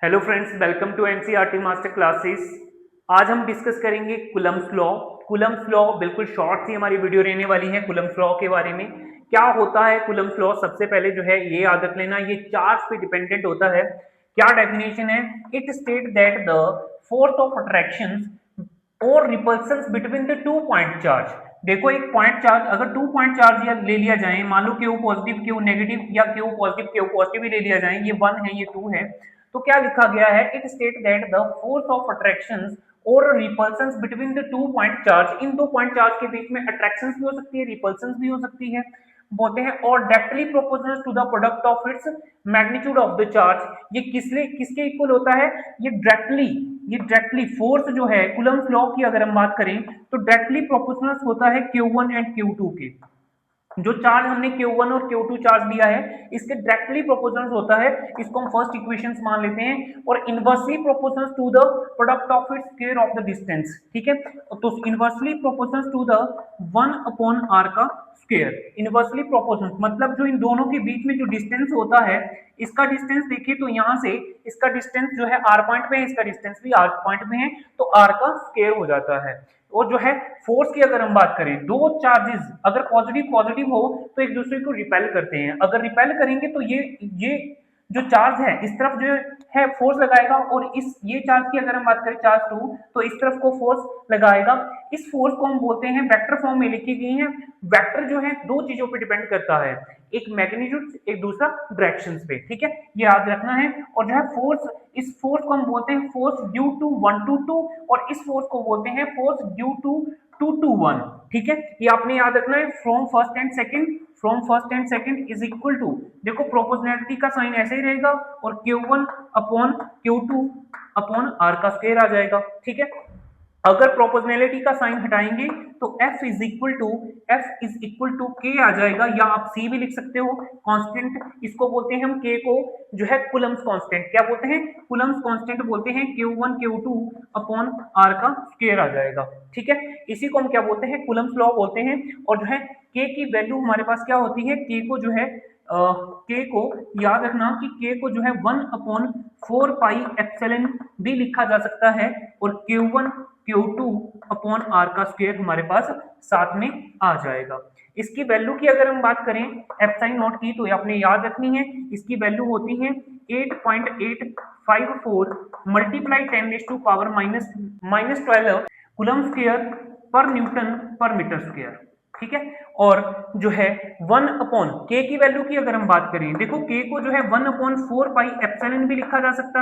Hello friends, welcome to NCERT master classes. आज हम discuss करेंगे कूलम्ब्स लॉ। कूलम्ब्स लॉ बिल्कुल शॉर्ट सी हमारी वीडियो रहने वाली है। कूलम्ब्स लॉ के बारे में क्या होता है कूलम्ब्स लॉ, सबसे पहले जो है ये याद रख लेना, ये चार्ज पे डिपेंडेंट होता है। क्या डेफिनेशन है? It state that the force of attraction और repulsion between the two point charge. देखो, एक पॉइंट चार्ज, अगर टू पॉइंट चार्ज या ले लिया जाए, मान लो क्यू पॉजिटिव क्यू नेगेटिव या क्यू पॉजिटिव क्यू पॉजिटिव ही ले लिया जाए, ये 1 है ये 2 है, तो क्या लिखा गया है? It state that the force of attraction और repulsion between the two point charge, इन दो पॉइंट चार्ज के बीच में अट्रैक्शन भी हो सकती है, रिपल्सन भी हो सकती है, बोलते हैं, और directly proportional to the product of its magnitude of the charge. ये किसके इक्वल होता है? ये डायरेक्टली फोर्स जो है कूलम्ब्स लॉ की अगर हम बात करें तो डायरेक्टली प्रोपोर्शनल होता है Q1 एंड Q2 के। जो चार्ज हमने Q1 और Q2 चार्ज दिया है इसके डायरेक्टली प्रोपोर्शनल होता है, इसको हम फर्स्ट इक्वेशन मान लेते हैं, और inversely proportional to the product of its square of the distance. ठीक है, तो inversely proportional to the 1/r का स्क्वायर। इनवर्सली प्रोपोर्शनल मतलब जो इन दोनों के बीच में जो डिस्टेंस होता है, इसका डिस्टेंस देखिए तो यहां से इसका डिस्टेंस जो है r पॉइंट पे है, इसका डिस्टेंस भी r पॉइंट में है, तो r का स्क्वायर हो जाता है। और जो है फोर्स की अगर हम बात करें, दो चार्जेस अगर पॉजिटिव पॉजिटिव हो तो एक दूसरे को रिपेल करते हैं। अगर रिपेल करेंगे तो ये जो चार्ज है इस तरफ जो है फोर्स लगाएगा, और ये चार्ज की अगर हम बात करें चार्ज 2, तो इस तरफ को फोर्स लगाएगा। इस फोर्स को हम बोलते हैं, वेक्टर फॉर्म में लिखी गई है। वेक्टर जो है दो चीजों पर डिपेंड करता है, एक मैग्नीट्यूड, एक दूसरा डायरेक्शन पे। ठीक है, ये याद रखना है। और जो है फोर्स, इस फोर्स को हम बोलते हैं फोर्स ड्यू टू 1 to 2, और इस फोर्स को बोलते हैं फोर्स ड्यू टू 2 to 1। ठीक है, ये आपने याद रखना है। From first and second is equal to, देखो प्रोपोर्शनैलिटी का साइन ऐसे ही रहेगा, और Q1 upon Q2 upon R का स्क्वायर आ जाएगा। ठीक है, अगर प्रोपोर्शनैलिटी का साइन हटाएंगे तो F is equal to K आ जाएगा, या आप C भी लिख सकते हो, कांस्टेंट। इसको बोलते हैं हम K को जो है कूलम्ब्स कांस्टेंट। क्या बोलते हैं? कूलम्ब्स कांस्टेंट बोलते हैं। Q1 Q2 अपॉन R का स्क्वायर आ जाएगा। ठीक है, इसी को हम क्या बोलते हैं? कूलम्ब्स लॉ बोलते हैं। और जो है K की वैल्यू हमारे पास क्या होती है? K को जो है K को याद रखना कि K को जो है 1/4 पाई भी लिखा जा सकता है, और Q1 Q2 अपॉन R का स्क्वायर हमारे पास साथ में आ जाएगा। इसकी वैल्यू की अगर हम बात करें एप्सिलॉन नॉट की, तो आपने याद रखनी है, इसकी वैल्यू होती है 8.854 मल्टीप्लाई 10⁻⁻12 कूलम्ब स्क्वायर पर न्यूटन पर मीटर स्क्वायर। ठीक है, और जो है 1 अपॉन K की वैल्यू की अगर हम बात करें, देखो K को जो है 1/4 पाई एप्सिलॉन भी लिखा जा सकता है।